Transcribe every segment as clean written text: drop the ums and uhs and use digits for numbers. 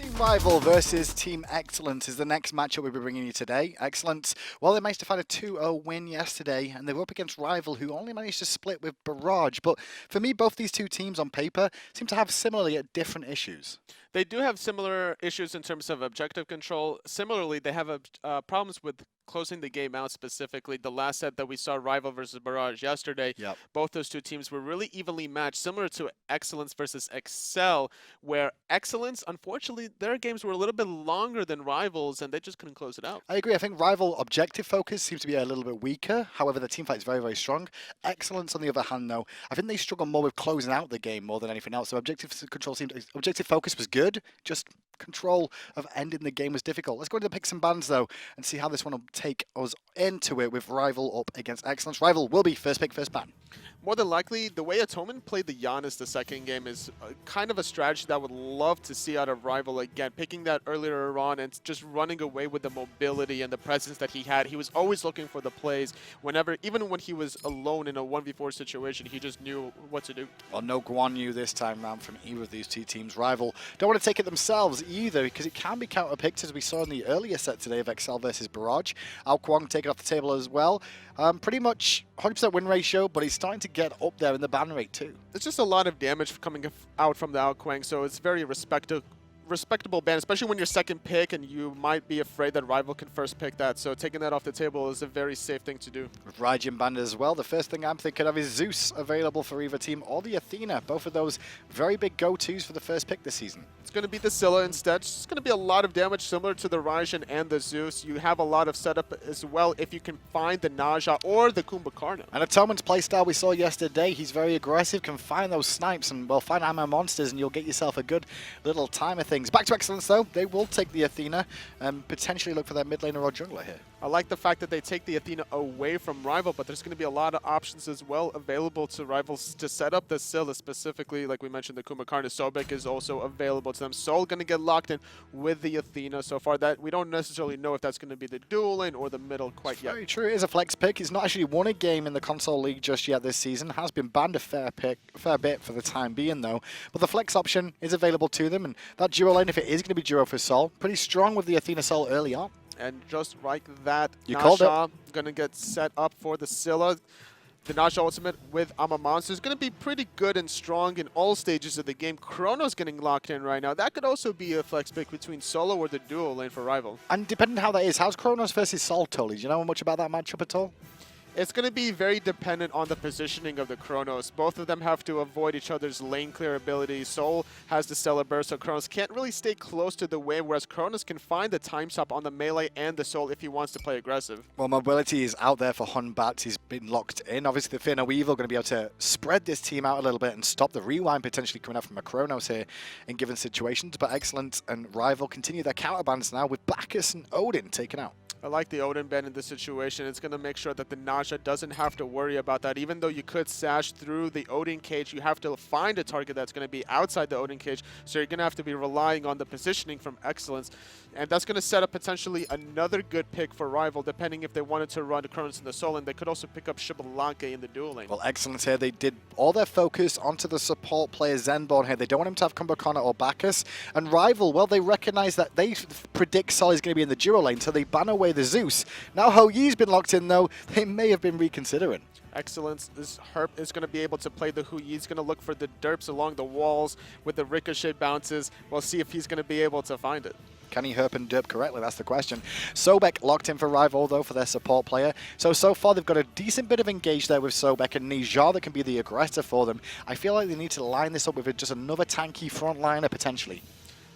Team Rival versus Team Excellence is the next matchup we'll be bringing you today. Excellence, well, they managed to find a 2-0 win yesterday, and they were up against Rival, who only managed to split with Barrage. But for me, both these two teams on paper seem to have similarly at different issues. They do have similar issues in terms of objective control. Similarly, they have problems with closing the game out specifically. The last set that we saw, Rival versus Barrage yesterday, both those two teams were really evenly matched, similar to Excellence versus Excel, where Excellence, unfortunately, their games were a little bit longer than Rivals, and they just couldn't close it out. I agree. I think Rival objective focus seems to be a little bit weaker. However, the team fight is very, very strong. Excellence, on the other hand, though, I think they struggle more with closing out the game more than anything else. So objective focus was good, just control of ending the game was difficult. Let's go into the picks and bans, though, and see how this one will take us into it with Rival up against Excellence. Rival will be first pick, first ban. More than likely, the way Atonement played the Giannis the second game is kind of a strategy that I would love to see out of Rival again. Picking that earlier on and just running away with the mobility and the presence that he had. He was always looking for the plays whenever, even when he was alone in a 1v4 situation, he just knew what to do. Well, no Guan Yu this time round from either of these two teams. Rival don't want to take it themselves either, because it can be counter-picked, as we saw in the earlier set today of XL versus Barrage. Ao Kwong taken off the table as well. Pretty much 100% win ratio, but he's starting to get up there in the ban rate too. It's just a lot of damage coming out from the Ao Kwong, so it's very respectable ban, especially when you're second pick and you might be afraid that Rival can first pick that. So taking that off the table is a very safe thing to do. With Raijin banned as well, the first thing I'm thinking of is Zeus available for either team, or the Athena. Both of those very big go-tos for the first pick this season. It's going to be the Scylla instead. It's going to be a lot of damage similar to the Raijin and the Zeus. You have a lot of setup as well if you can find the Noziaa or the Cabrakan. And Atonement's playstyle we saw yesterday, he's very aggressive, can find those snipes and, well, find ammo monsters, and you'll get yourself a good little time of things. Back to Excellence, though. They will take the Athena and potentially look for their mid laner or jungler here. I like the fact that they take the Athena away from Rival, but there's going to be a lot of options as well available to Rivals to set up the Scylla specifically. Like we mentioned, the Cabrakan, Sobek is also available to them. Soul going to get locked in with the Athena so far. That we don't necessarily know if that's going to be the dual lane or the middle quite yet. Very true. It is a flex pick. He's not actually won a game in the console league just yet this season. Has been banned a fair bit for the time being, though. But the flex option is available to them, and that dual lane, if it is going to be duo for Soul, pretty strong with the Athena Soul early on. And just like that, you called it. Going to get set up for the Scylla. The Noziaa ultimate with Monster is going to be pretty good and strong in all stages of the game. Chronos getting locked in right now. That could also be a flex pick between solo or the dual lane for Rival. And depending on how that is, how's Chronos versus Sol totally? Do you know much about that matchup at all? It's going to be very dependent on the positioning of the Chronos. Both of them have to avoid each other's lane clear ability. Soul has the Stellar Burst, so Chronos can't really stay close to the wave, whereas Chronos can find the time stop on the melee and the Soul if he wants to play aggressive. Well, mobility is out there for Batz. He's been locked in. Obviously, the Fear No Evil going to be able to spread this team out a little bit and stop the rewind potentially coming out from a Chronos here in given situations. But Excellence and Rival continue their counterbans now with Bacchus and Odin taken out. I like the Odin ban in this situation. It's going to make sure that the Noziaa doesn't have to worry about that. Even though you could sash through the Odin cage, you have to find a target that's going to be outside the Odin cage. So you're going to have to be relying on the positioning from Excellence. And that's going to set up potentially another good pick for Rival, depending if they wanted to run the Chronos in the Soul lane. They could also pick up Shibalanke in the dual lane. Well, Excellence here. They did all their focus onto the support player Zenborne here. They don't want him to have Cabrakan or Bacchus. And Rival, well, they recognize that they predict Sol is going to be in the dual lane, so they ban away the Zeus. Now Ho Yi's been locked in, though. They may have been reconsidering. Excellence. This Herp is going to be able to play the Hu Yi. He's going to look for the derps along the walls with the ricochet bounces. We'll see if he's going to be able to find it. Can he herp and derp correctly? That's the question. Sobek locked in for Rival, though, for their support player. So far, they've got a decent bit of engage there with Sobek and Noziaa that can be the aggressor for them. I feel like they need to line this up with just another tanky frontliner, potentially.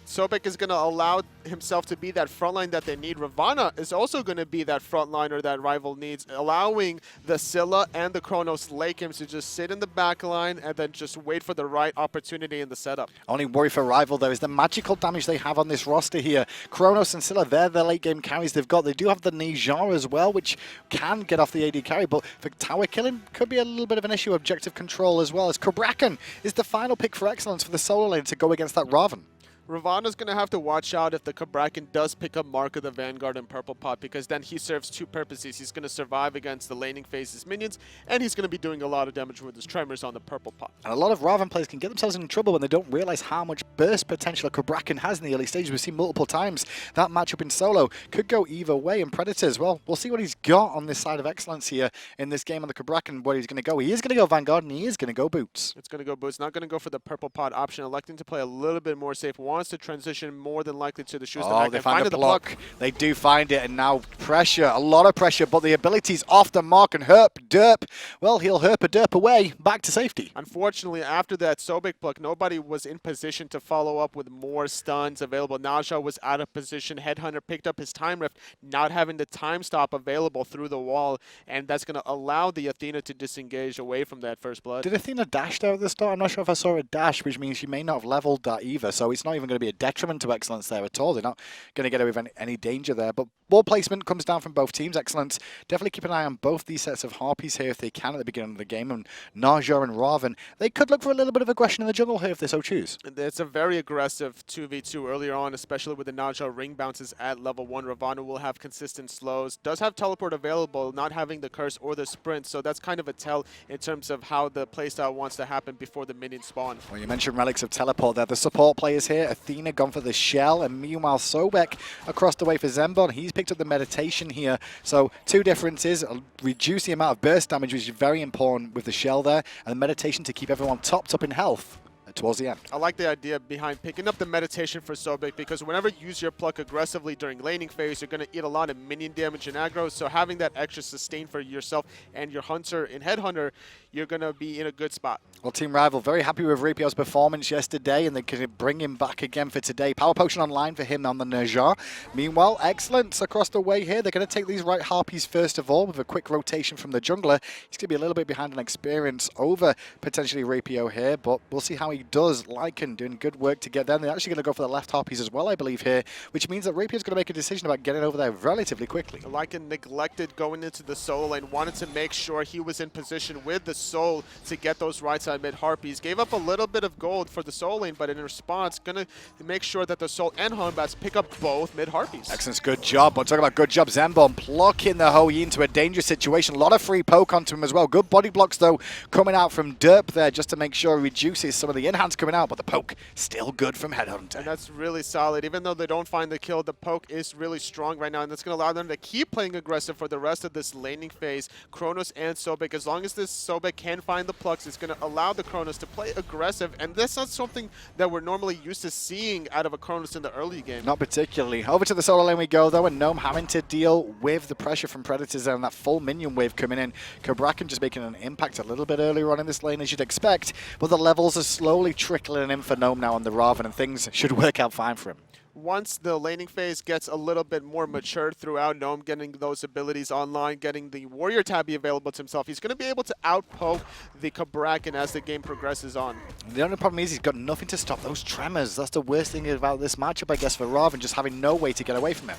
Sobek is going to allow himself to be that frontline that they need. Ravana is also going to be that frontliner that Rival needs, allowing the Scylla and the Chronos Lycan to just sit in the back line and then just wait for the right opportunity in the setup. Only worry for Rival, though, is the magical damage they have on this roster here. Chronos and Scylla, they're the late game carries they've got. They do have the Noziaa as well, which can get off the AD carry, but for tower killing, could be a little bit of an issue. Objective control as well, as Cabrakan is the final pick for Excellence for the solo lane to go against that Ravana. Ravana's going to have to watch out if the Cabrakan does pick up Mark of the Vanguard and Purple Pot, because then he serves two purposes. He's going to survive against the laning phase's minions, and he's going to be doing a lot of damage with his Tremors on the Purple Pot. And a lot of Ravana players can get themselves in trouble when they don't realize how much burst potential a Cabrakan has in the early stages. We've seen multiple times that matchup in solo could go either way. And Predators, well, we'll see what he's got on this side of excellence here in this game on the Cabrakan, where he's going to go. He is going to go Vanguard, and he is going to go Boots. It's going to go Boots. Not going to go for the Purple Pot option. Electing to play a little bit more safe. Wants to transition more than likely to the shoes. Oh, they find a block. They do find it, and now pressure, a lot of pressure, but the ability's off the mark, and HerpTheDerp, well, he'll HerpTheDerp away, back to safety. Unfortunately, after that Sobek block, nobody was in position to follow up with more stuns available. Noziaa was out of position. Headhunter picked up his time rift, not having the time stop available through the wall, and that's going to allow the Athena to disengage away from that first blood. Did Athena dash there at the start? I'm not sure if I saw a dash, which means she may not have leveled that either, so it's not even going to be a detriment to excellence there at all. They're not going to get away with any danger there. But ball placement comes down from both teams. Excellence. Definitely keep an eye on both these sets of Harpies here if they can at the beginning of the game. And Noziaa and Ravana, they could look for a little bit of aggression in the jungle here if they so choose. It's a very aggressive 2v2 earlier on, especially with the Noziaa ring bounces at level 1. Ravana will have consistent slows. Does have teleport available, not having the curse or the sprint, so that's kind of a tell in terms of how the playstyle wants to happen before the minions spawn. Well, you mentioned relics of teleport there. The support players here, Athena gone for the shell, and meanwhile Sobek across the way for Zenborne. He's picked up the meditation here. So two differences, reduce the amount of burst damage, which is very important with the shell there, and the meditation to keep everyone topped up in health towards the end. I like the idea behind picking up the meditation for Sobek, because whenever you use your pluck aggressively during laning phase, you're going to eat a lot of minion damage and aggro, so having that extra sustain for yourself and your hunter in Headhunter, you're going to be in a good spot. Well, Team RvL very happy with zRapio's performance yesterday, and they can bring him back again for today. Power Potion online for him on the Noziaa. Meanwhile, Excellence across the way here. They're going to take these right Harpies first of all with a quick rotation from the jungler. He's going to be a little bit behind in experience over potentially zRapio here, but we'll see how he does. Lycan doing good work to get there. They're actually going to go for the left Harpies as well, I believe, here, which means that zRapio's going to make a decision about getting over there relatively quickly. Lycan neglected going into the solo lane, wanted to make sure he was in position with the soul to get those right side mid Harpies. Gave up a little bit of gold for the soul lane, but in response, going to make sure that the soul and Batz pick up both mid Harpies. Excellent, good job. But talking about good job, Zenborne plucking the Hou Yi into a dangerous situation. A lot of free poke onto him as well. Good body blocks, though, coming out from Derp there just to make sure he reduces some of the enhance coming out, but the poke still good from Headhunter. And that's really solid. Even though they don't find the kill, the poke is really strong right now, and that's going to allow them to keep playing aggressive for the rest of this laning phase. Chronos and Sobek, as long as this Sobek can find the plucks, it's going to allow the Chronos to play aggressive, and that's not something that we're normally used to seeing out of a Chronos in the early game. Not particularly. Over to the solo lane we go, though, and Gnome having to deal with the pressure from Predators and that full minion wave coming in. Cabrakan just making an impact a little bit earlier on in this lane, as you'd expect, but the levels are slowly trickling in for Gnome now on the Ravana, and things should work out fine for him. Once the laning phase gets a little bit more mature throughout, Gnome getting those abilities online, getting the warrior tabby available to himself, he's going to be able to outpoke the Cabrakan as the game progresses on. The only problem is he's got nothing to stop those tremors. That's the worst thing about this matchup, I guess, for Ravana, just having no way to get away from him.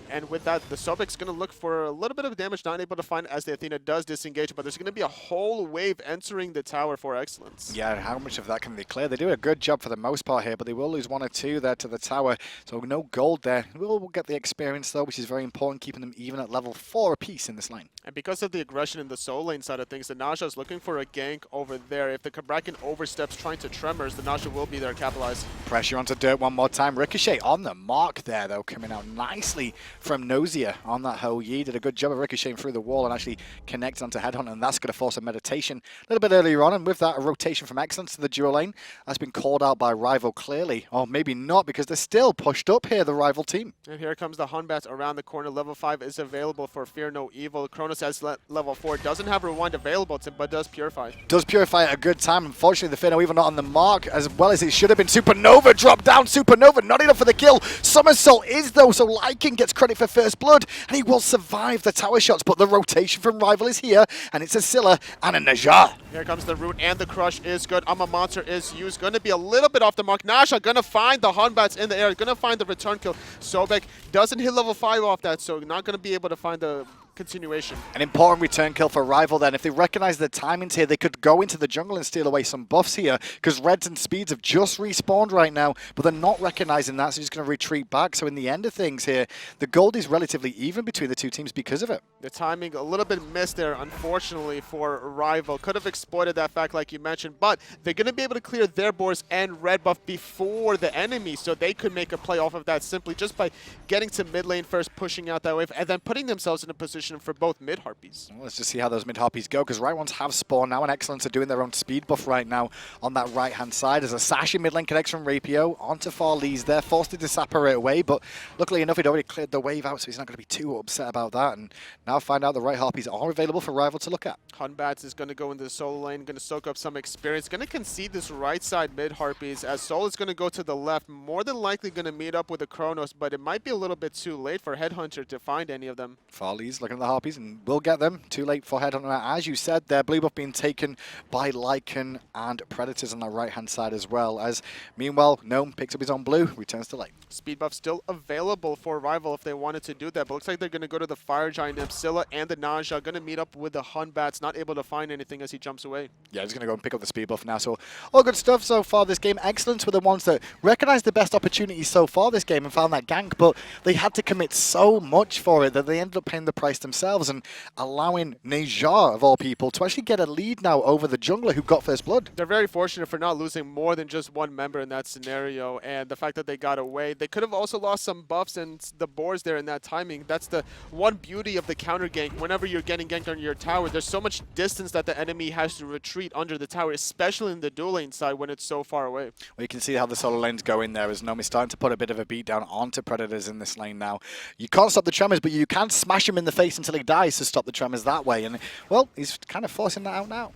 And with that, the Sobek's going to look for a little bit of damage, not able to find as the Athena does disengage, but there's going to be a whole wave entering the tower for Excellence. Yeah, how much of that can they clear? They do a good job for the most part here, but they will lose one or two there to the tower, so no gold there. We'll get the experience, though, which is very important, keeping them even at level 4 apiece in this lane. And because of the aggression in the soul lane side of things, the Noziaa is looking for a gank over there. If the Cabrakan oversteps trying to Tremors, the Noziaa will be there to capitalize. Pressure onto Dirt one more time. Ricochet on the mark there, though, coming out nicely from Noziaa on that Hou Yi. Did a good job of ricocheting through the wall and actually connecting onto Headhunter, and that's going to force a meditation a little bit earlier on, and with that, a rotation from Excellence to the dual lane. That's been called out by RvL clearly, or maybe not, because they're still pushed up here, the rival team. And here comes the Batz around the corner. Level 5 is available for Fear No Evil. Chronos has level 4. Doesn't have Rewind available to him, but does Purify. Does Purify at a good time. Unfortunately, the Fear No Evil not on the mark as well as it should have been. Supernova drop down. Supernova not enough for the kill. Somersault is, though, so Lycan gets credit for first blood, and he will survive the tower shots, but the rotation from RvL is here, and it's a Scylla and a Noziaa. Here comes the root, and the crush is good. I'm a monster is used. Going to be a little bit off the mark. Noziaa going to find the Batz in the air. Going to find the return kill. Sobek doesn't hit level 5 off that, so not going to be able to find the continuation. An important return kill for RvL then. If they recognize the timings here, they could go into the jungle and steal away some buffs here, because Reds and Speeds have just respawned right now, but they're not recognizing that, so just going to retreat back. So in the end of things here, the gold is relatively even between the two teams because of it. The timing a little bit missed there, unfortunately, for RvL. Could have exploited that fact like you mentioned, but they're going to be able to clear their boards and red buff before the enemy, so they could make a play off of that simply just by getting to mid lane first, pushing out that wave, and then putting themselves in a position for both mid Harpies. Well, let's just see how those mid Harpies go, because right ones have spawned now, and eXcellence are doing their own speed buff right now on that right-hand side as a sash in mid lane connects from zRapio onto Farleez there, forced to disapparate away, but luckily enough, he'd already cleared the wave out, so he's not going to be too upset about that, and now find out the right Harpies are available for RvL to look at. Batz is going to go into the solo lane, going to soak up some experience, going to concede this right side mid Harpies, as Sol is going to go to the left, more than likely going to meet up with the Chronos, but it might be a little bit too late for Headhunter to find any of them. Farleez looking at the Harpies, and we'll get them. Too late for Headhunter. As you said, their blue buff being taken by Lycan and Predators on the right-hand side as well, as meanwhile, Gnome picks up his own blue, returns to lane. Speed buff still available for RvL if they wanted to do that, but looks like they're going to go to the Fire Giant imp. Scylla and the Noziaa going to meet up with the Batz, not able to find anything as he jumps away. Yeah, he's going to go and pick up the speed buff now, so all good stuff so far this game. eXcellence were the ones that recognized the best opportunities so far this game and found that gank, but they had to commit so much for it that they ended up paying the price themselves and allowing Noziaa, of all people, to actually get a lead now over the jungler who got first blood. They're very fortunate for not losing more than just one member in that scenario, and the fact that they got away. They could have also lost some buffs and the boards there in that timing. That's the one beauty of the counter gank. Whenever you're getting ganked on your tower, there's so much distance that the enemy has to retreat under the tower, especially in the dual lane side when it's so far away. Well, you can see how the solo lane's going there as Gnome is starting to put a bit of a beat down onto Predators in this lane now. You can't stop the Tremors, but you can smash him in the face until he dies to stop the Tremors that way, and well, he's kind of forcing that out now.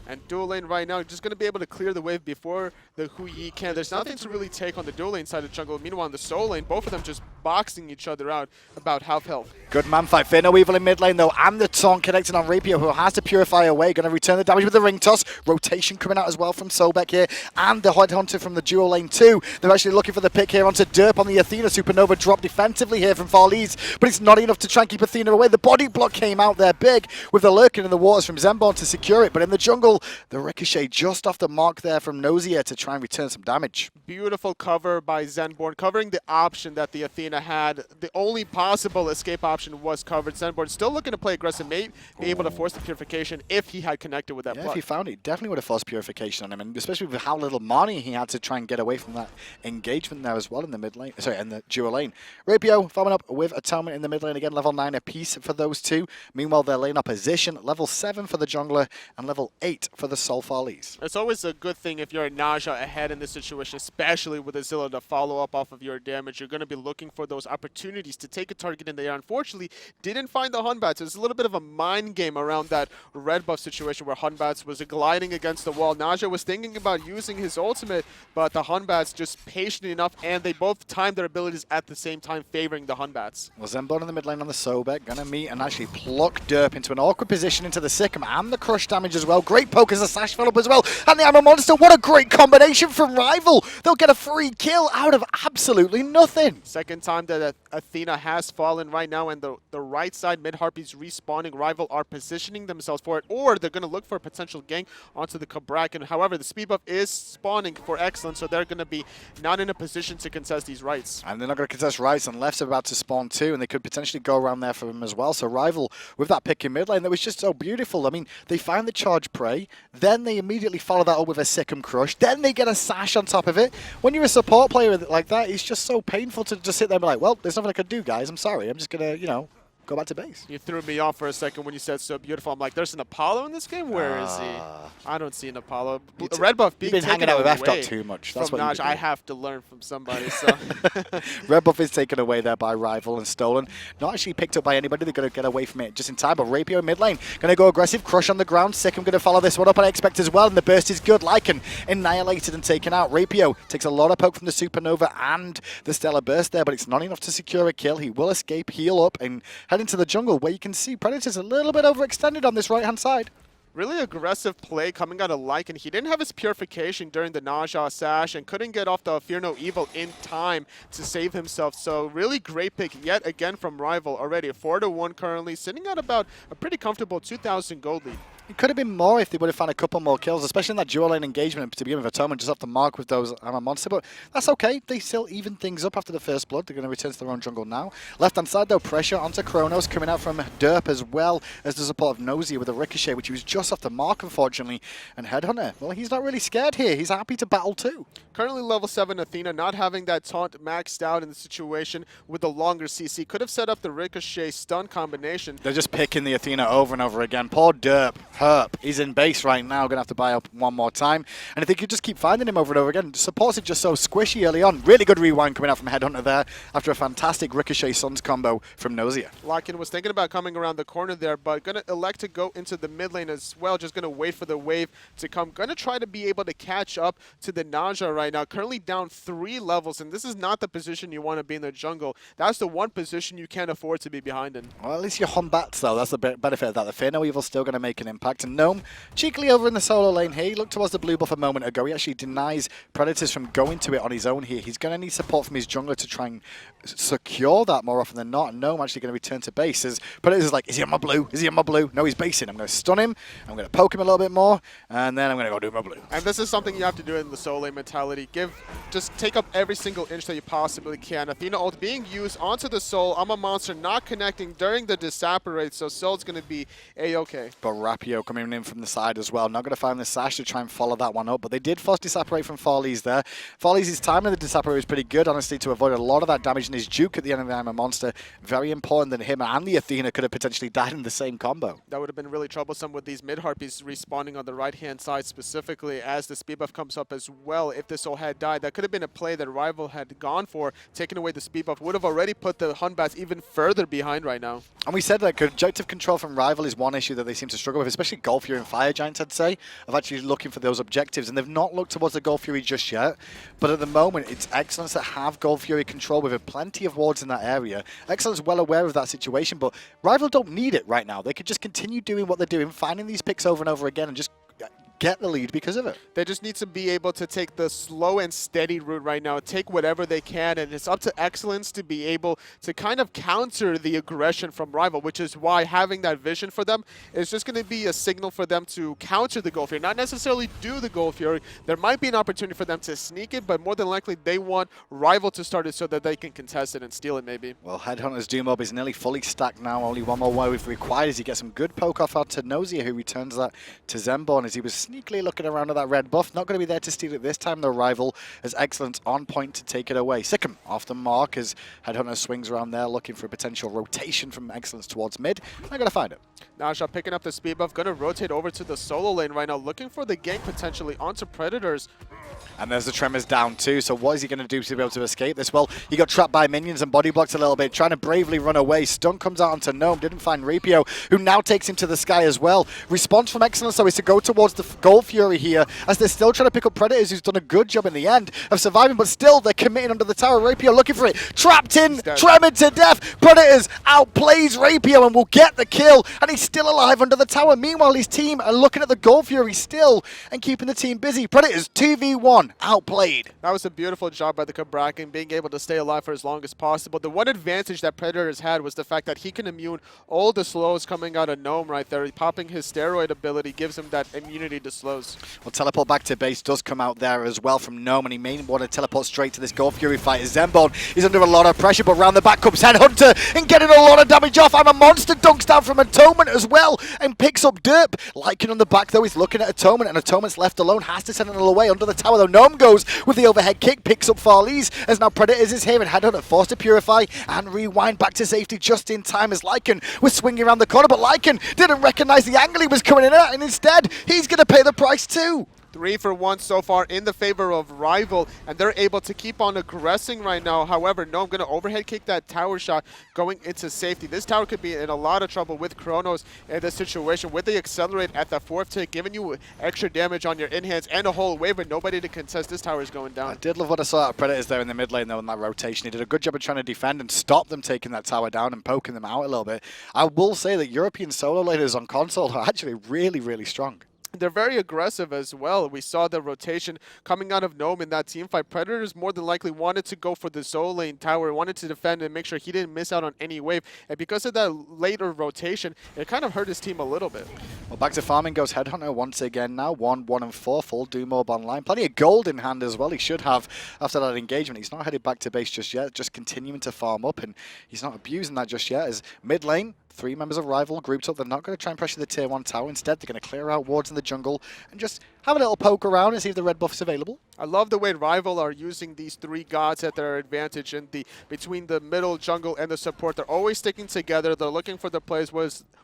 And dual lane right now, just going to be able to clear the wave before the Hui can. There's nothing to really take on the dual lane side of the jungle. Meanwhile, on the solo lane, both of them just boxing each other out about half health. Good man fight. Fear no evil in mid lane though, and the taunt connecting on zRapio, who has to purify away. Going to return the damage with the ring toss. Rotation coming out as well from Sobek here, and the Headhunter from the dual lane too. They're actually looking for the pick here onto Derp on the Athena. Supernova drop defensively here from Farleez, but it's not enough to try and keep Athena away. The body block came out there big with the Lycan in the waters from Zenborne to secure it, but in the jungle, the ricochet just off the mark there from Noziaa to try and return some damage. Beautiful cover by Zenborne, covering the option that the Athena had. The only possible escape option was covered. Zenborne still looking to play aggressive, may be able to force the purification if he had connected with that block. If he found it, definitely would have forced purification on him, and especially with how little money he had to try and get away from that engagement there as well in the mid lane, sorry, in the dual lane. zRapio farming up with Atonement in the mid lane again, level 9 apiece for those two. Meanwhile, their lane opposition, level 7 for the jungler and level 8 for the Soul Farleez. It's always a good thing if you're a Noziaa ahead in this situation, especially with a Scylla to follow up off of your damage. You're going to be looking for those opportunities to take a target in the air. Unfortunately, didn't find the Batz. It's a little bit of a mind game around that red buff situation where Batz was gliding against the wall. Noziaa was thinking about using his ultimate, but the Batz just patient enough, and they both timed their abilities at the same time, favoring the Batz. Well, Zenborne in the mid lane on the Sobek, going to meet and actually pluck Derp into an awkward position into the Sycam and the crush damage as well. Great poke as a sash fell up as well. And the Ammo Monster, what a great combination from RvL. They'll get a free kill out of absolutely nothing. Second time that Athena has fallen right now, and the right side mid Harpies respawning. RvL are positioning themselves for it, or they're going to look for a potential gank onto the Cabrakan. However, the speed buff is spawning for eXcellence, so they're going to be not in a position to contest these rights. And they're not going to contest rights, and left's about to spawn too, and they could potentially go around there for them as well. So RvL with that pick in mid lane, that was just so beautiful. I mean, they find the charge prey, then they immediately follow that up with a Sycam crush, then they get a sash on top of it. When you're a support player like that, it's just so painful to just sit there and be like, well, there's nothing I can do, guys. I'm sorry. I'm just going to, you know, go back to base. You threw me off for a second when you said so beautiful. I'm like, there's an Apollo in this game? Where is he? I don't see an Apollo. Red buff being You've been hanging out with F-Dot too much. That's what Naj. I have to learn from somebody. So Red buff is taken away there by RvL and stolen. Not actually picked up by anybody. They're going to get away from it just in time. But zRapio mid lane going to go aggressive. Crush on the ground. Sycam going to follow this one up, and I expect as well. And the burst is good. Lycan annihilated and taken out. zRapio takes a lot of poke from the Supernova and the Stellar Burst there, but it's not enough to secure a kill. He will escape, heal up, and head into the jungle where you can see Predator's a little bit overextended on this right-hand side. Really aggressive play coming out of Lycan. He didn't have his purification during the Noziaa sash and couldn't get off the Fear No Evil in time to save himself. So really great pick yet again from RvL already. 4-1 currently, sitting at about a pretty comfortable 2,000 gold lead. It could have been more if they would have found a couple more kills, especially in that dual lane engagement to begin with. Atonement just off the mark with those Armor Monster, but that's okay. They still even things up after the first blood. They're going to return to their own jungle now. Left-hand side, though, pressure onto Chronos, coming out from Derp as well as the support of Noziaa with a Ricochet, which he was just off the mark, unfortunately. And Headhunter, well, he's not really scared here. He's happy to battle too. Currently level 7 Athena, not having that taunt maxed out in the situation with the longer CC. Could have set up the Ricochet stun combination. They're just picking the Athena over and over again. Poor Derp, Herp, he's in base right now, going to have to buy up one more time. And if they could just keep finding him over and over again, supports are just so squishy early on. Really good rewind coming out from Headhunter there after a fantastic Ricochet Suns combo from Noziaa. Lycan was thinking about coming around the corner there, but going to elect to go into the mid lane as well, just going to wait for the wave to come. Going to try to be able to catch up to the Noziaa right now, currently down 3 levels, and this is not the position you want to be in the jungle. That's the one position you can't afford to be behind in. Well, at least you're on Batz, though. That's the benefit of that. The Fear No Evil's still going to make an impact. And Gnome, cheekily over in the solo lane here. He looked towards the blue buff a moment ago. He actually denies Predators from going to it on his own here. He's going to need support from his jungler to try and secure that more often than not. And Gnome actually going to return to base. As Predators is like, is he on my blue? Is he on my blue? No, he's basing. I'm going to stun him. I'm going to poke him a little bit more. And then I'm going to go do my blue. And this is something you have to do in the solo lane mentality. Just take up every single inch that you possibly can. Athena ult being used onto the Soul. I'm a monster not connecting during the disapparate, so Soul's going to be A-okay. But Rapio coming in from the side as well. Not going to find the sash to try and follow that one up, but they did force disapparate from Farleez there. Farleez's time in the disapparate was pretty good, honestly, to avoid a lot of that damage, and his juke at the end of the Armor Monster, very important that him and the Athena could have potentially died in the same combo. That would have been really troublesome with these mid-harpies respawning on the right-hand side specifically as the speed buff comes up as well. If the Soul had died, that could have been a play that RvL had gone for. Taking away the speed buff would have already put the Hunbats even further behind right now. And we said that objective control from RvL is one issue that they seem to struggle with, especially Gold Fury and Fire Giants, I'd say, of actually looking for those objectives. And they've not looked towards the Gold Fury just yet. But at the moment, it's eXcellence that have Gold Fury control with plenty of wards in that area. eXcellence is well aware of that situation, but RvL don't need it right now. They could just continue doing what they're doing, finding these picks over and over again and just get the lead because of it. They just need to be able to take the slow and steady route right now, take whatever they can, and it's up to eXcellence to be able to kind of counter the aggression from RvL, which is why having that vision for them is just going to be a signal for them to counter the Gold Fury, not necessarily do the Gold Fury. There might be an opportunity for them to sneak it, but more than likely they want RvL to start it so that they can contest it and steal it maybe. Well, Headhunter's Doom Orb is nearly fully stacked now. Only one more wave required as he gets some good poke off out to Noziaa, who returns that to Zenborne as he was sneakily looking around at that red buff. Not going to be there to steal it this time, though. RvL as eXcellence on point to take it away. Sikkim off the mark as Headhunter swings around there looking for a potential rotation from eXcellence towards mid. Not going to find it. Noziaa picking up the speed buff, going to rotate over to the solo lane right now, looking for the gank potentially onto Predators. And there's the Tremors down too, so what is he going to do to be able to escape this? Well, he got trapped by minions and body blocked a little bit, trying to bravely run away. Stun comes out onto Gnome, didn't find zRapio, who now takes him to the sky as well. Response from eXcellence, though, is to go towards the Gold Fury here, as they're still trying to pick up Predators, who's done a good job in the end of surviving, but still, they're committing under the tower. zRapio looking for it, trapped in, tremored to death. Predators outplays zRapio and will get the kill, and he's still alive under the tower. Meanwhile, his team are looking at the Gold Fury still, and keeping the team busy. Predators 2v1, outplayed. That was a beautiful job by the Cabrakan, being able to stay alive for as long as possible. The one advantage that Predators had was the fact that he can immune all the slows coming out of Gnome right there. Popping his steroid ability gives him that immunity to slows. Well, teleport back to base does come out there as well from Gnome, and he may want to teleport straight to this Gold Fury fight. Zenborne is under a lot of pressure, but round the back comes Headhunter and getting a lot of damage off. I'm a monster, dunks down from Atonement as well and picks up Derp. Lycan on the back, though, is looking at Atonement, and Atonement's left alone, has to send it all away under the tower, though. Gnome goes with the overhead kick, picks up Farleez, as now Predators is here, and Headhunter forced to purify and rewind back to safety just in time as Lycan was swinging around the corner, but Lycan didn't recognize the angle he was coming in at, and instead, he's going to pay the price too. 3 for 1 so far in the favor of RvL, and they're able to keep on aggressing right now. However, Gnome going to overhead kick that tower shot going into safety. This tower could be in a lot of trouble with Chronos in this situation. With the accelerate at the 4th tick, giving you extra damage on your in-hands and a whole wave, but nobody to contest. This tower is going down. I did love what I saw out of Predators there in the mid lane, though, in that rotation. He did a good job of trying to defend and stop them taking that tower down and poking them out a little bit. I will say that European solo laners on console are actually really, really strong. They're very aggressive as well. We saw the rotation coming out of Gnome in that team fight. Predators more than likely wanted to go for the solo lane tower, wanted to defend and make sure he didn't miss out on any wave. And because of that later rotation, it kind of hurt his team a little bit. Well, back to farming goes Headhunter once again now. 1, 1, and 4, full Doom Orb online. Plenty of gold in hand as well. He should have after that engagement. He's not headed back to base just yet, just continuing to farm up, and he's not abusing that just yet. As mid lane, 3 members of RvL grouped up. They're not going to try and pressure the tier 1 tower. Instead, they're going to clear out wards in the jungle and just have a little poke around and see if the red buff is available. I love the way RvL are using these 3 gods at their advantage in between the middle, jungle, and the support. They're always sticking together. They're looking for the plays,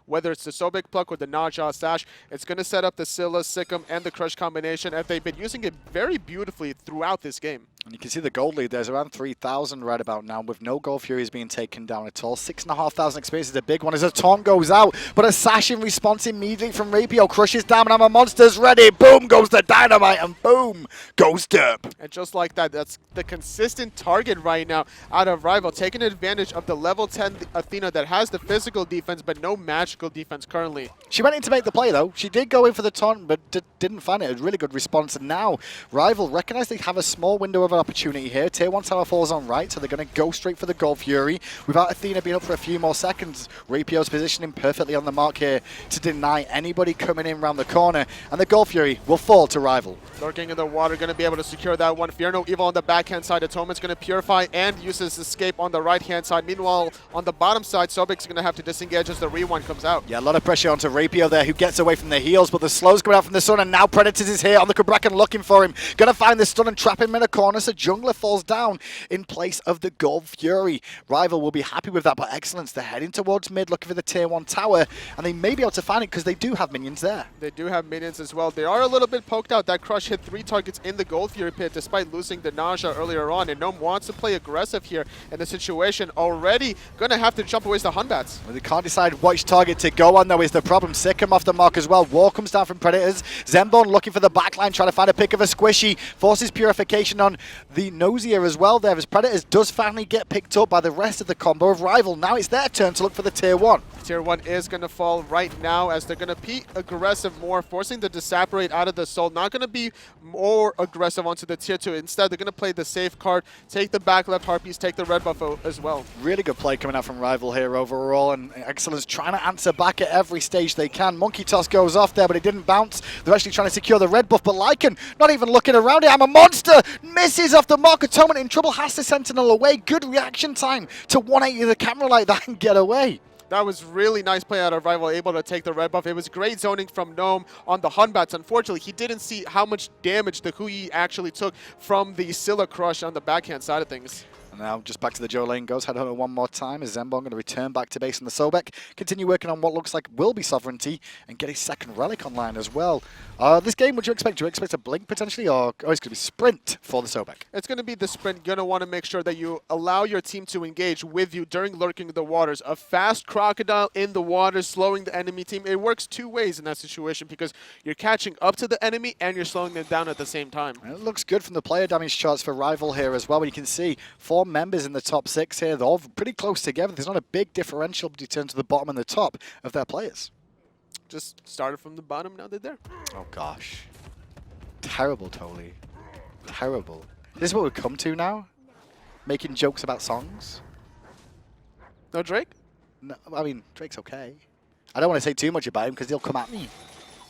whether it's the Sobek pluck or the Noziaa sash. It's going to set up the Scylla, Sikkim, and the Crush combination, and they've been using it very beautifully throughout this game. And you can see the gold lead. There's around 3,000 right about now, with no gold furies being taken down at all. 6,500 experience is a big one as a taunt goes out, but a sash in response immediately from Zrapio. Crushes down, and I'm a monster's ready. Boom goes the dynamite, and boom goes Derp. And just like that, that's the consistent target right now out of RvL, taking advantage of the level 10 Athena that has the physical defense, but no magical defense currently. She went in to make the play, though. She did go in for the taunt, but didn't find it. A really good response. And now RvL recognize they have a small window of an opportunity here. Tier 1 tower falls on right, so they're going to go straight for the Gold Fury. Without Athena being up for a few more seconds, Zrapio's positioning perfectly on the mark here to deny anybody coming in around the corner, and the Gold Fury will fall to RvL. Lurking in the water, going to be able to secure that one. Fear no evil on the backhand side. Atonement's going to purify and use his escape on the right-hand side. Meanwhile, on the bottom side, Sobek's going to have to disengage as the rewind comes out. Yeah, a lot of pressure onto Zrapio there, who gets away from the heals, but the slow's coming out from the sun, and now Predators is here on the Cabrakan looking for him. Going to find the stun and trap him in a corner, so Jungler falls down in place of the Gold Fury. RvL will be happy with that, but eXcellence, they're heading towards mid, looking for the tier 1 tower, and they may be able to find it because they do have minions there. They do have minions as well. They are a little bit poked out. That Crush hit 3 targets in the Gold Fury pit despite losing the Noziaa earlier on, and Gnome wants to play aggressive here in the situation. Already going to have to jump away to the Batz. Well, they can't decide which target to go on, though, is the problem. Sikkim off the mark as well. War comes down from Predators. Zenborne looking for the backline, trying to find a pick of a squishy. Forces purification on the Noziaa as well there, as Predators does finally get picked up by the rest of the combo of RvL. Now it's their turn to look for the tier 1. Tier 1 is going to fall right now as they're going to be aggressive more, forcing the Disapparate out of the soul. Not going to be more aggressive onto the tier 2. Instead, they're going to play the safe card, take the back left Harpies, take the red buff as well. Really good play coming out from RvL here overall, and eXcellence trying to answer back at every stage they can. Monkey Toss goes off there, but it didn't bounce. They're actually trying to secure the red buff, but Lycan not even looking around it. I'm a monster! Misses off the mark. Atonement in trouble, has to Sentinel away. Good reaction time to 180 the camera like that and get away. That was really nice play out of RvL, able to take the red buff. It was great zoning from Gnome on the Batz. Unfortunately, he didn't see how much damage the Hui actually took from the Scylla Crush on the backhand side of things. And now just back to the Joe lane goes. Headhunter one more time as Zenborne going to return back to base on the Sobek. Continue working on what looks like will be sovereignty and get his second relic online as well. This game, would you expect? Do you expect a blink potentially, or it's going to be sprint for the Sobek? It's going to be the sprint. You're going to want to make sure that you allow your team to engage with you during lurking the waters. A fast crocodile in the water, slowing the enemy team. It works 2 ways in that situation because you're catching up to the enemy and you're slowing them down at the same time. And it looks good from the player damage charts for RvL here as well. When you can see 4 members in the top 6 here. They're all pretty close together. There's not a big differential between the bottom and the top of their players. Just started from the bottom, now they're there. Oh gosh. Terrible, Toli. Terrible. This is what we've come to now? Making jokes about songs? No Drake? No, I mean, Drake's okay. I don't want to say too much about him because he'll come at me.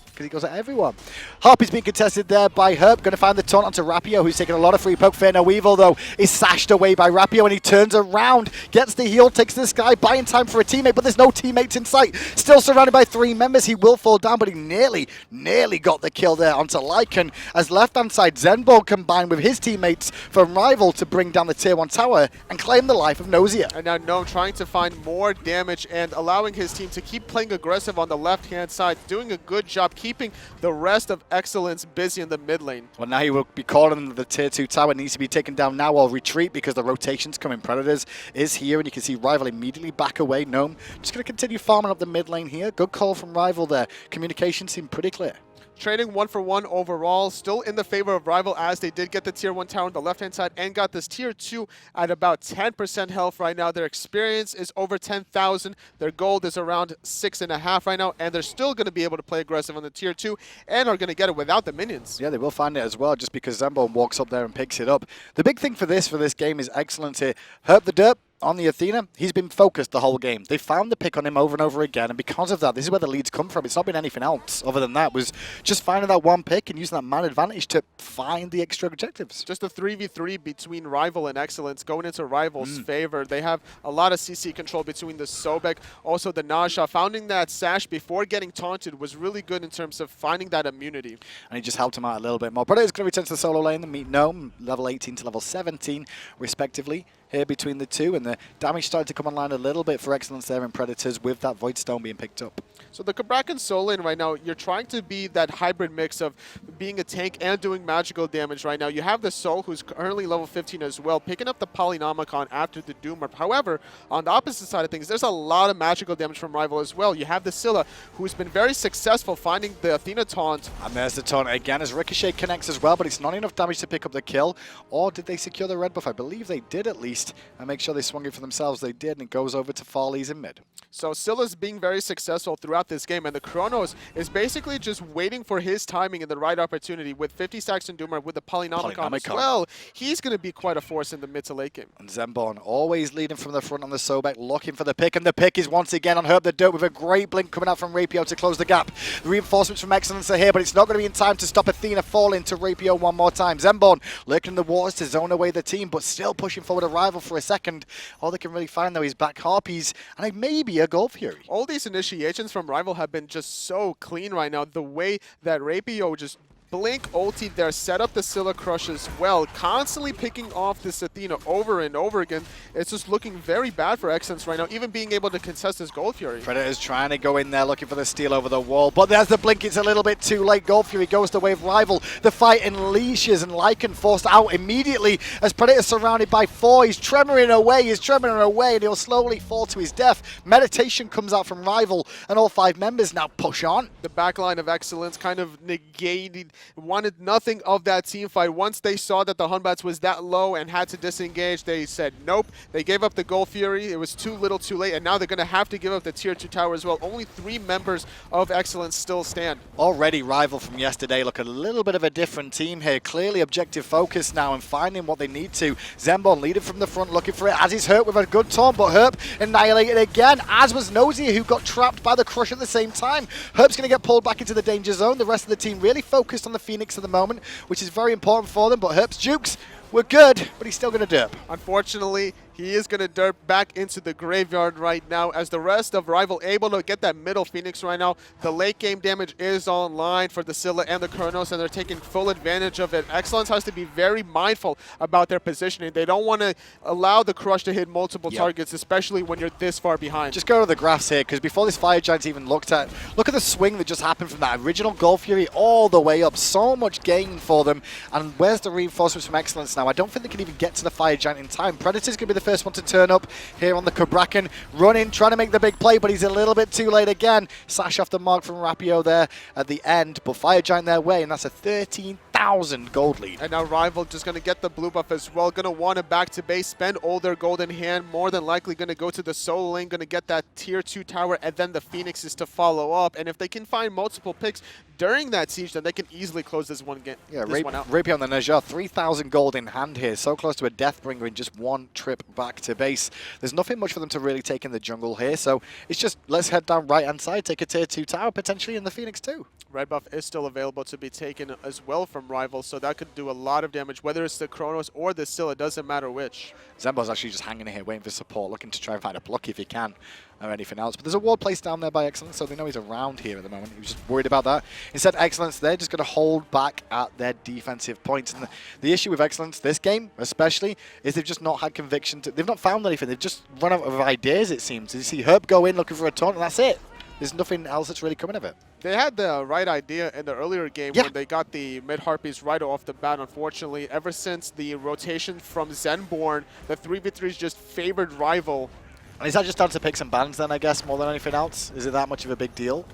Because he goes at everyone. Harpy's being contested there by Herp. Going to find the taunt onto Zrapio, who's taking a lot of free poke. Fear no evil, though, is sashed away by Zrapio, and he turns around, gets the heal, takes this guy, buying time for a teammate, but there's no teammates in sight. Still surrounded by 3 members. He will fall down, but he nearly got the kill there onto Lycan, as left-hand side Zenborne combined with his teammates from RvL to bring down the tier 1 tower and claim the life of Noziaa. And now Gnome trying to find more damage and allowing his team to keep playing aggressive on the left-hand side, doing a good job, keep keeping the rest of eXcellence busy in the mid lane. Well, now he will be calling the tier 2 tower. Needs to be taken down now or retreat because the rotation's coming. Predators is here, and you can see RvL immediately back away. Gnome just going to continue farming up the mid lane here. Good call from RvL there. Communication seemed pretty clear. Trading 1-for-1 overall, still in the favor of RvL as they did get the tier 1 tower on the left-hand side and got this tier 2 at about 10% health right now. Their experience is over 10,000. Their gold is around 6.5 right now, and they're still going to be able to play aggressive on the tier 2 and are going to get it without the minions. Yeah, they will find it as well just because Zenborne walks up there and picks it up. The big thing for this game is eXcellence here. HerpTheDerp on the Athena, he's been focused the whole game. They found the pick on him over and over again, and because of that, this is where the leads come from. It's not been anything else other than that. It was just finding that one pick and using that man advantage to find the extra objectives. Just a 3v3 between RvL and eXcellence going into RvL's favor. They have a lot of CC control between the Sobek, also the Noziaa. Finding that Sash before getting taunted was really good in terms of finding that immunity. And he just helped him out a little bit more. But it's going to return to the solo lane and meet Gnome, level 18 to level 17, respectively. Here between the two, and the damage started to come online a little bit for eXcellence there in Predators with that Void Stone being picked up. So the Cabrakan solo lane right now, you're trying to be that hybrid mix of being a tank and doing magical damage right now. You have the Soul, who's currently level 15 as well, picking up the Polynomicon after the Doomer. However, on the opposite side of things, there's a lot of magical damage from RvL as well. You have the Scylla, who's been very successful finding the Athena taunt. And there's the taunt again as Ricochet connects as well, but it's not enough damage to pick up the kill. Or did they secure the red buff? I believe they did at least. And make sure they swung it for themselves. They did, and it goes over to Farleez in mid. So Scylla's being very successful throughout this game, and the Chronos is basically just waiting for his timing and the right opportunity. With 50 stacks in Doomer, with the Polynomicon as well, he's going to be quite a force in the mid to late game. And Zenborne always leading from the front on the Sobek, looking for the pick, and the pick is once again on HerpTheDerp with a great blink coming out from zRapio to close the gap. The reinforcements from eXcellence are here, but it's not going to be in time to stop Athena falling to zRapio one more time. Zenborne lurking in the waters to zone away the team, but still pushing forward a rival for a second. All they can really find, though, is back Harpies and maybe a Gold Fury. All these initiations from RvL have been just so clean right now. The way that zRapio just blink ulti there, set up the Scylla crush as well, constantly picking off this Athena over and over again. It's just looking very bad for eXcellence right now, even being able to contest this Gold Fury. Predator's trying to go in there looking for the steal over the wall, but there's the blink. It's a little bit too late. Gold Fury goes the way of RvL. The fight unleashes, and Lycan forced out immediately as Predator's surrounded by 4. He's tremoring away, and he'll slowly fall to his death. Meditation comes out from RvL, and all 5 members now push on. The backline of eXcellence kind of negated, wanted nothing of that team fight. Once they saw that the Hunbats was that low and had to disengage, they said nope. They gave up the Gold Fury. It was too little too late, and now they're going to have to give up the tier 2 tower as well. Only 3 members of eXcellence still stand. Already RvL from yesterday look a little bit of a different team here. Clearly objective focus now and finding what they need to. Zenborne leading from the front looking for it, as is Herp with a good taunt, but Herp annihilated again, as was Noziaa, who got trapped by the crush at the same time. Herp's going to get pulled back into the danger zone. The rest of the team really focused on the Phoenix at the moment, which is very important for them, but Herp's jukes were good, but he's still going to derp. Unfortunately, he is going to derp back into the graveyard right now as the rest of RvL able to get that middle Phoenix right now. The late game damage is online for the Scylla and the Chronos, and they're taking full advantage of it. eXcellence has to be very mindful about their positioning. They don't want to allow the crush to hit multiple targets, especially when you're this far behind. Just go to the graphs here, because before this Fire Giant's even looked at, look at the swing that just happened from that original Gold Fury all the way up. So much gain for them. And where's the reinforcements from eXcellence now? I don't think they can even get to the Fire Giant in time. Predator's going to be the first one to turn up here on the Cabrakan, running, trying to make the big play, but he's a little bit too late again. Sash off the mark from zRapio there at the end, but Fire Giant their way, and that's a 13,000 gold lead. And now RvL just going to get the blue buff as well, going to want to back to base, spend all their gold in hand, more than likely going to go to the solo lane, going to get that tier 2 tower, and then the Phoenixes to follow up. And if they can find multiple picks during that siege, then they can easily close this one out. zRapio on the Noziaa, 3,000 gold in hand here, so close to a Deathbringer in just one trip back to base. There's nothing much for them to really take in the jungle here, so it's just let's head down right-hand side, take a tier 2 tower, potentially in the Phoenix too. Red buff is still available to be taken as well from RvL, so that could do a lot of damage, whether it's the Chronos or the Scylla, doesn't matter which. Zenborne's actually just hanging in here, waiting for support, looking to try and find a block if he can, or anything else. But there's a ward placed down there by eXcellence, so they know he's around here at the moment. He was just worried about that. Instead, eXcellence, they're just going to hold back at their defensive points. And the issue with eXcellence, this game especially, is they've just not had conviction. They've not found anything. They've just run out of ideas, it seems. You see Herp go in looking for a taunt, and that's it. There's nothing else that's really coming of it. They had the right idea in the earlier game when they got the mid Harpies right off the bat. Unfortunately, ever since the rotation from Zenborne, the 3v3s just favored RvL. And is that just down to picks and bans then, I guess, more than anything else? Is it that much of a big deal?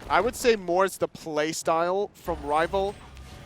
I would say more it's the play style from RvL.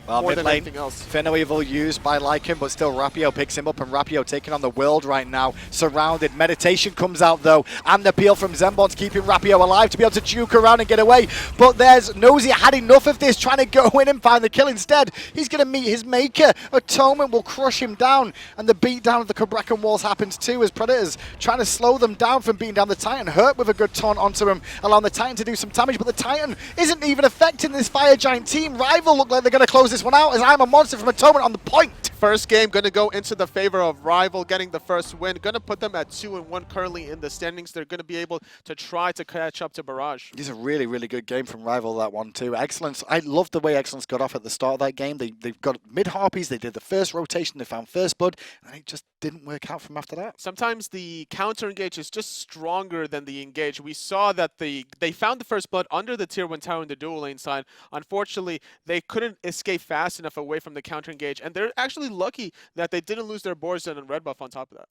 Well, more mid than lane, anything else. Finno Evil used by Lycan, but still RvL picks him up, and RvL taking on the world right now, surrounded. Meditation comes out though, and the peel from Zenborne's keeping RvL alive to be able to juke around and get away. But there's Noziaa had enough of this, trying to go in and find the kill instead. He's going to meet his maker. Atonement will crush him down, and the beatdown of the Cabrakan walls happens too, as Predators trying to slow them down from beating down the Titan. Hurt with a good taunt onto him, allowing the Titan to do some damage, but the Titan isn't even affecting this Fire Giant team. RvL look like they're going to close this one out, as I'm a monster from Atonement on the point. First game going to go into the favor of RvL getting the first win. Going to put them at 2-1 currently in the standings. They're going to be able to try to catch up to Barrage. This is a really, really good game from RvL, that one too. eXcellence, I love the way eXcellence got off at the start of that game. They've got mid-Harpies, they did the first rotation, they found first blood, and it just didn't work out from after that. Sometimes the counter engage is just stronger than the engage. We saw that they found the first blood under the tier 1 tower in the dual lane side. Unfortunately, they couldn't escape fast enough away from the counter engage, and they're actually lucky that they didn't lose their boards and red buff on top of that.